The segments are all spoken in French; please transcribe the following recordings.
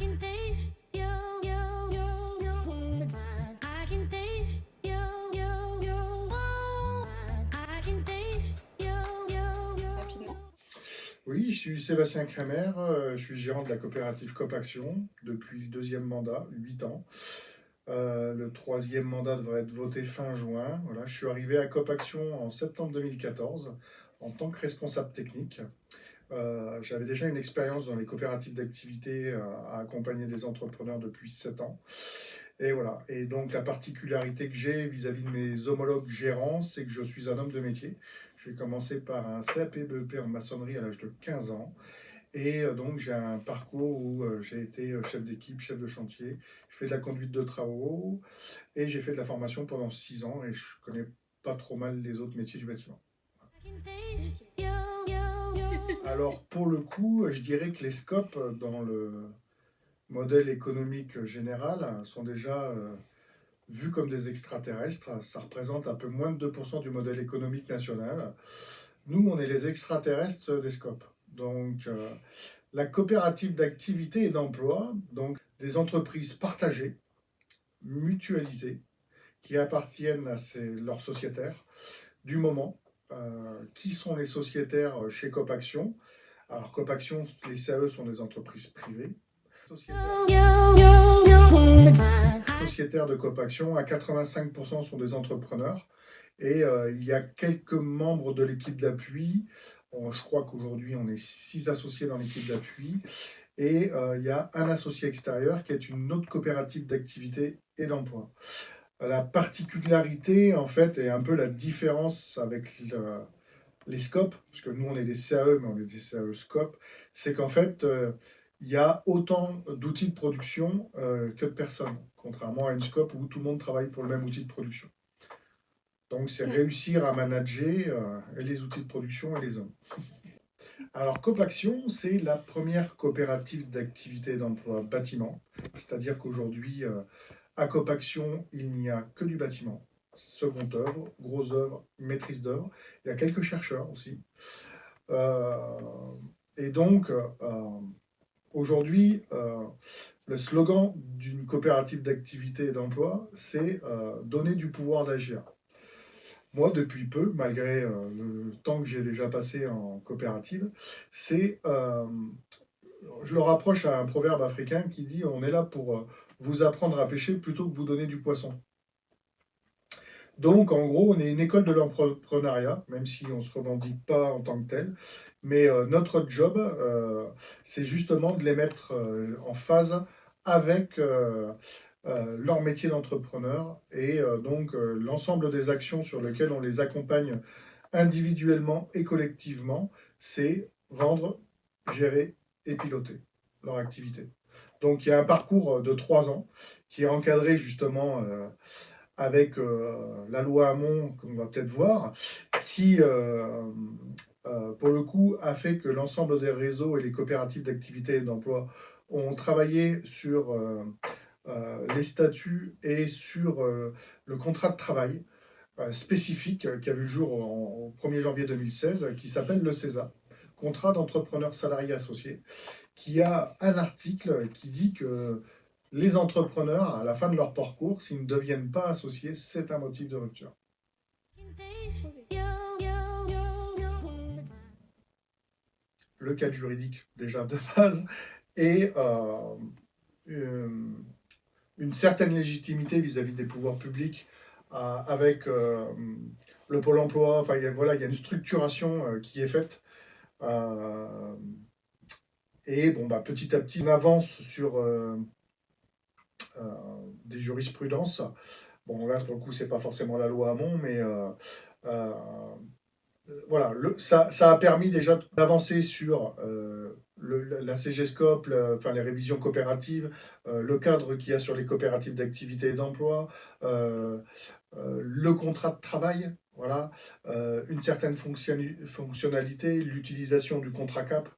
can taste you, you, you, you. I can taste you, you, you. I can taste you, you, you. Rapidement. Oui, je suis Sébastien Crémer, je suis gérant de la coopérative CopAction depuis le deuxième mandat, 8 ans. Le troisième mandat devrait être voté fin juin. Voilà, je suis arrivé à CopAction en septembre 2014 en tant que responsable technique. J'avais déjà une expérience dans les coopératives d'activité à accompagner des entrepreneurs depuis 7 ans. Et voilà. Et donc la particularité que j'ai vis-à-vis de mes homologues gérants, c'est que je suis un homme de métier. J'ai commencé par un CAP BEP en maçonnerie à l'âge de 15 ans. Et donc j'ai un parcours où j'ai été chef d'équipe, chef de chantier, je fais de la conduite de travaux et j'ai fait de la formation pendant 6 ans et je connais pas trop mal les autres métiers du bâtiment. I can taste you, you, you. Alors pour le coup, je dirais que les scopes dans le modèle économique général sont déjà vus comme des extraterrestres. Ça représente un peu moins de 2% du modèle économique national. Nous, on est les extraterrestres des scopes. Donc la coopérative d'activité et d'emploi, donc des entreprises partagées, mutualisées, qui appartiennent à leurs sociétaires du moment. Qui sont les sociétaires chez CopAction? Alors CopAction, les CAE sont des entreprises privées. Sociétaires de CopAction, à 85% sont des entrepreneurs. Et il y a quelques membres de l'équipe d'appui. Je crois qu'aujourd'hui, on est 6 associés dans l'équipe d'appui. Et il y a un associé extérieur qui est une autre coopérative d'activité et d'emploi. La particularité, en fait, et un peu la différence avec les scopes, parce que nous, on est des CAE, mais on est des CAE scopes, c'est qu'en fait, il y a autant d'outils de production que de personnes, contrairement à une scope où tout le monde travaille pour le même outil de production. Donc, c'est réussir à manager les outils de production et les hommes. Alors, CopAction, c'est la première coopérative d'activité et d'emploi bâtiment. C'est-à-dire qu'aujourd'hui, à CopAction, il n'y a que du bâtiment. Seconde œuvre, grosse œuvre, maîtrise d'œuvre. Il y a quelques chercheurs aussi. Et donc, aujourd'hui, le slogan d'une coopérative d'activité et d'emploi, c'est donner du pouvoir d'agir. Moi, depuis peu, malgré le temps que j'ai déjà passé en coopérative, je le rapproche à un proverbe africain qui dit on est là pour vous apprendre à pêcher plutôt que vous donner du poisson. Donc, en gros, on est une école de l'entrepreneuriat, même si on ne se revendique pas en tant que tel. Mais notre job, c'est justement de les mettre en phase avec leur métier d'entrepreneur et donc l'ensemble des actions sur lesquelles on les accompagne individuellement et collectivement, c'est vendre, gérer et piloter leur activité. Donc il y a un parcours de 3 ans qui est encadré justement avec la loi Hamon, qu'on va peut-être voir, qui pour le coup a fait que l'ensemble des réseaux et les coopératives d'activité et d'emploi ont travaillé sur les statuts et sur le contrat de travail spécifique qui a vu le jour au 1er janvier 2016, qui s'appelle le CESA, contrat d'entrepreneur salarié associé, qui a un article qui dit que les entrepreneurs, à la fin de leur parcours, s'ils ne deviennent pas associés, c'est un motif de rupture. Le cadre juridique, déjà de base, et une certaine légitimité vis-à-vis des pouvoirs publics avec le Pôle emploi. Enfin, voilà, il y a une structuration qui est faite. Et bon, bah, petit à petit, on avance sur des jurisprudences. Bon, là, pour le coup, c'est pas forcément la loi Hamon, mais voilà, ça a permis déjà d'avancer sur la CGSCOP, enfin, les révisions coopératives, le cadre qu'il y a sur les coopératives d'activité et d'emploi, le contrat de travail, voilà, une certaine fonctionnalité, l'utilisation du contrat CAP.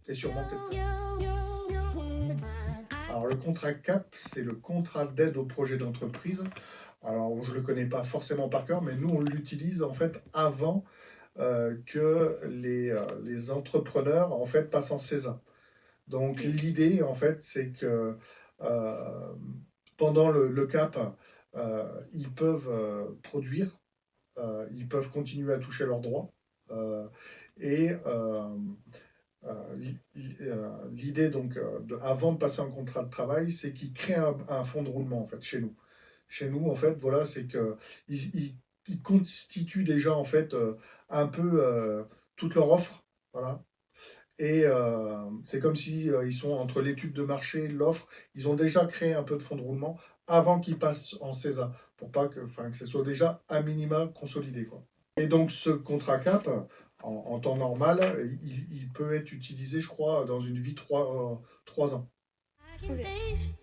Et sûrement Alors le contrat CAP, c'est le contrat d'aide au projet d'entreprise. Alors je ne le connais pas forcément par cœur, mais nous on l'utilise en fait avant que les entrepreneurs en fait passent en CESA. Donc Mm. l'idée en fait c'est que euh, pendant le CAP, ils peuvent produire, ils peuvent continuer à toucher leurs droits. euh, et l'idée donc, avant de passer un contrat de travail, c'est qu'ils créent un fonds de roulement en fait chez nous. Chez nous, en fait, voilà, c'est que ils constituent déjà en fait un peu toute leur offre, voilà. Et c'est comme si ils sont entre l'étude de marché, l'offre, ils ont déjà créé un peu de fonds de roulement avant qu'ils passent en CESA, pour pas que, enfin, que ce soit déjà à minima consolidé, quoi. Et donc ce contrat CAP, en temps normal, il peut être utilisé, je crois, dans une vie 3 ans. I can Ok. taste